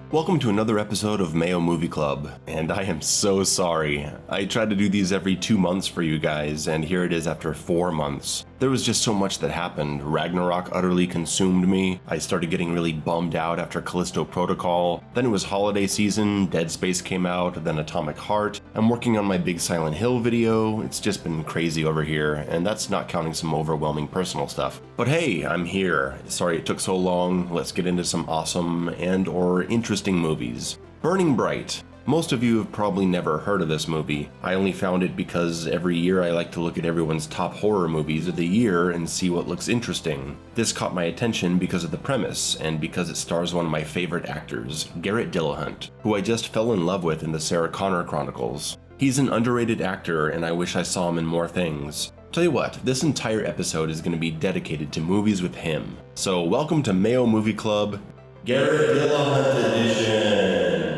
Welcome to another episode of Mayo Movie Club, and I am so sorry. I tried to do these every 2 months for you guys, and here it is after 4 months. There was just so much that happened. Ragnarok utterly consumed me. I started getting really bummed out after Callisto Protocol. Then it was holiday season, Dead Space came out, then Atomic Heart. I'm working on my big Silent Hill video. It's just been crazy over here, and that's not counting some overwhelming personal stuff. But hey, I'm here. Sorry it took so long. Let's get into some awesome and/or interesting movies. Burning Bright. Most of you have probably never heard of this movie. I only found it because every year I like to look at everyone's top horror movies of the year and see what looks interesting. This caught my attention because of the premise, and because it stars one of my favorite actors, Garrett Dillahunt, who I just fell in love with in the Sarah Connor Chronicles. He's an underrated actor, and I wish I saw him in more things. Tell you what, this entire episode is going to be dedicated to movies with him. So welcome to Mayo Movie Club, Garrett Dillahunt Edition!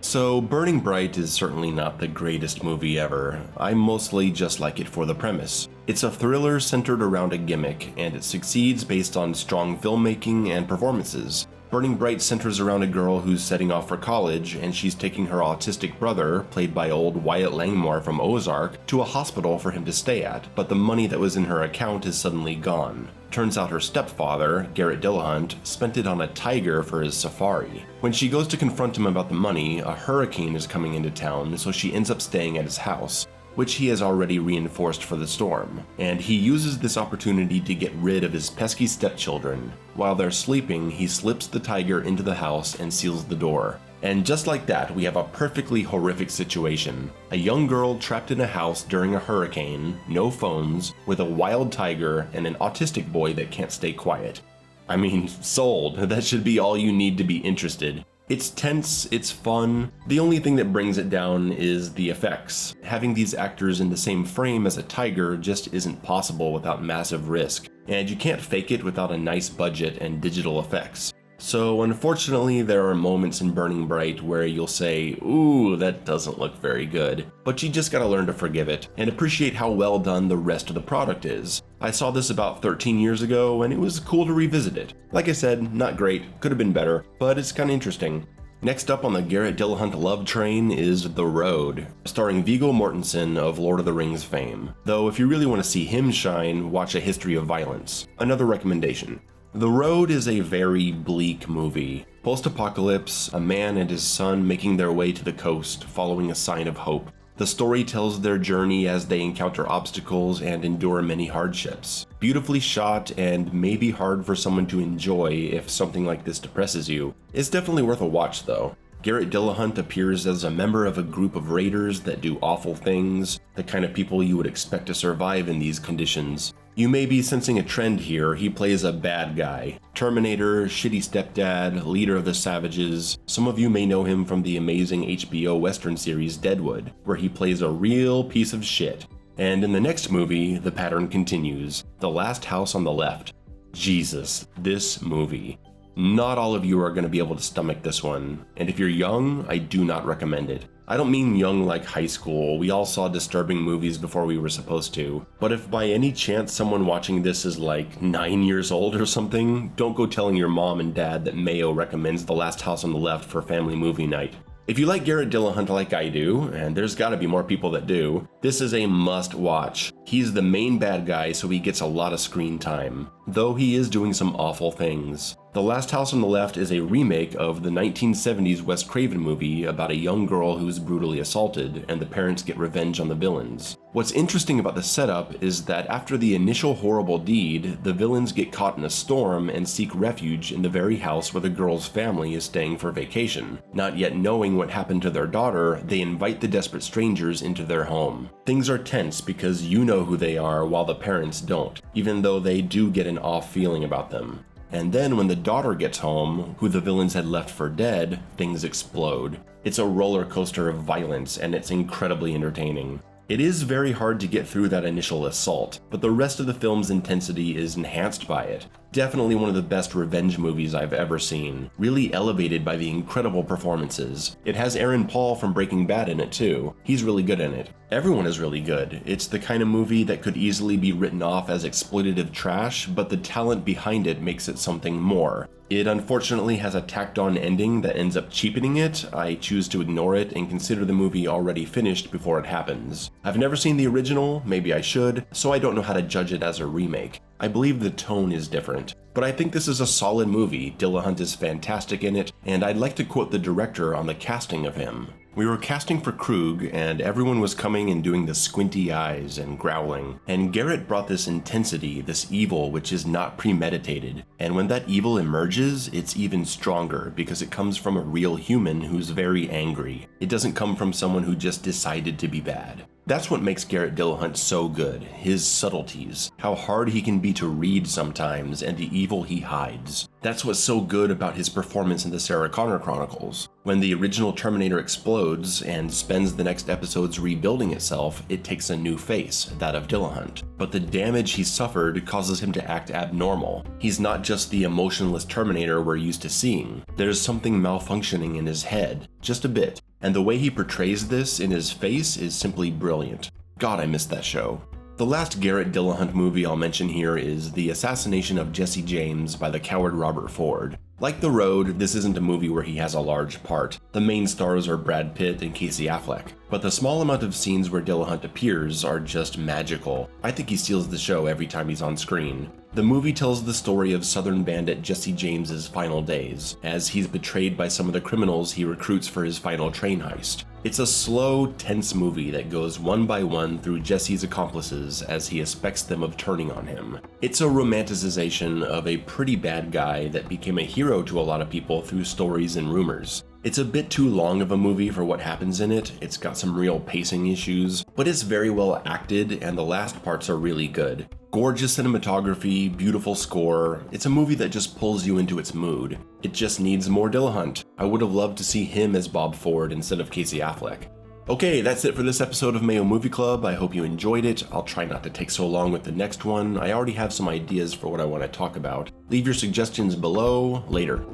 So, Burning Bright is certainly not the greatest movie ever. I mostly just like it for the premise. It's a thriller centered around a gimmick, and it succeeds based on strong filmmaking and performances. Burning Bright centers around a girl who's setting off for college, and she's taking her autistic brother, played by old Wyatt Langmore from Ozark, to a hospital for him to stay at, but the money that was in her account is suddenly gone. Turns out her stepfather, Garrett Dillahunt, spent it on a tiger for his safari. When she goes to confront him about the money, a hurricane is coming into town, so she ends up staying at his house, which he has already reinforced for the storm, and he uses this opportunity to get rid of his pesky stepchildren. While they're sleeping, he slips the tiger into the house and seals the door. And just like that, we have a perfectly horrific situation. A young girl trapped in a house during a hurricane, no phones, with a wild tiger and an autistic boy that can't stay quiet. I mean, sold. That should be all you need to be interested. It's tense, it's fun. The only thing that brings it down is the effects. Having these actors in the same frame as a tiger just isn't possible without massive risk, and you can't fake it without a nice budget and digital effects. So unfortunately, there are moments in Burning Bright where you'll say, ooh, that doesn't look very good. But you just gotta learn to forgive it, and appreciate how well done the rest of the product is. I saw this about 13 years ago, and it was cool to revisit it. Like I said, not great, could have been better, but it's kinda interesting. Next up on the Garrett Dillahunt love train is The Road, starring Viggo Mortensen of Lord of the Rings fame. Though if you really want to see him shine, watch A History of Violence. Another recommendation. The Road is a very bleak movie. Post-apocalypse, a man and his son making their way to the coast, following a sign of hope. The story tells their journey as they encounter obstacles and endure many hardships. Beautifully shot and maybe hard for someone to enjoy if something like this depresses you. It's definitely worth a watch though. Garrett Dillahunt appears as a member of a group of raiders that do awful things, the kind of people you would expect to survive in these conditions. You may be sensing a trend here. He plays a bad guy. Terminator, shitty stepdad, leader of the savages. Some of you may know him from the amazing HBO Western series Deadwood, where he plays a real piece of shit. And in the next movie, the pattern continues. The Last House on the Left. Jesus, this movie. Not all of you are going to be able to stomach this one, and if you're young, I do not recommend it. I don't mean young like high school, we all saw disturbing movies before we were supposed to, but if by any chance someone watching this is like 9 years old or something, don't go telling your mom and dad that Mayo recommends The Last House on the Left for family movie night. If you like Garrett Dillahunt like I do, and there's gotta be more people that do, this is a must watch. He's the main bad guy, so he gets a lot of screen time, though he is doing some awful things. The Last House on the Left is a remake of the 1970s Wes Craven movie about a young girl who's brutally assaulted, and the parents get revenge on the villains. What's interesting about the setup is that after the initial horrible deed, the villains get caught in a storm and seek refuge in the very house where the girl's family is staying for vacation. Not yet knowing what happened to their daughter, they invite the desperate strangers into their home. Things are tense because you know who they are while the parents don't, even though they do get an off feeling about them. And then when the daughter gets home, who the villains had left for dead, things explode. It's a roller coaster of violence, and it's incredibly entertaining. It is very hard to get through that initial assault, but the rest of the film's intensity is enhanced by it. Definitely one of the best revenge movies I've ever seen, really elevated by the incredible performances. It has Aaron Paul from Breaking Bad in it too. He's really good in it. Everyone is really good. It's the kind of movie that could easily be written off as exploitative trash, but the talent behind it makes it something more. It unfortunately has a tacked-on ending that ends up cheapening it. I choose to ignore it and consider the movie already finished before it happens. I've never seen the original, maybe I should, so I don't know how to judge it as a remake. I believe the tone is different. But I think this is a solid movie. Dillahunt is fantastic in it, and I'd like to quote the director on the casting of him. We were casting for Krug, and everyone was coming and doing the squinty eyes and growling. And Garrett brought this intensity, this evil which is not premeditated. And when that evil emerges, it's even stronger because it comes from a real human who's very angry. It doesn't come from someone who just decided to be bad. That's what makes Garrett Dillahunt so good, his subtleties, how hard he can be to read sometimes, and the evil he hides. That's what's so good about his performance in the Sarah Connor Chronicles. When the original Terminator explodes and spends the next episodes rebuilding itself, it takes a new face, that of Dillahunt. But the damage he suffered causes him to act abnormal. He's not just the emotionless Terminator we're used to seeing. There's something malfunctioning in his head, just a bit. And the way he portrays this in his face is simply brilliant. God, I missed that show. The last Garrett Dillahunt movie I'll mention here is The Assassination of Jesse James by the coward Robert Ford. Like The Road, this isn't a movie where he has a large part. The main stars are Brad Pitt and Casey Affleck. But the small amount of scenes where Dillahunt appears are just magical. I think he steals the show every time he's on screen. The movie tells the story of Southern bandit Jesse James's final days, as he's betrayed by some of the criminals he recruits for his final train heist. It's a slow, tense movie that goes one by one through Jesse's accomplices as he suspects them of turning on him. It's a romanticization of a pretty bad guy that became a hero to a lot of people through stories and rumors. It's a bit too long of a movie for what happens in it. It's got some real pacing issues, but it's very well acted and the last parts are really good. Gorgeous cinematography, beautiful score. It's a movie that just pulls you into its mood. It just needs more Dillahunt. I would have loved to see him as Bob Ford instead of Casey Affleck. Okay, that's it for this episode of Mayo Movie Club. I hope you enjoyed it. I'll try not to take so long with the next one. I already have some ideas for what I want to talk about. Leave your suggestions below. Later.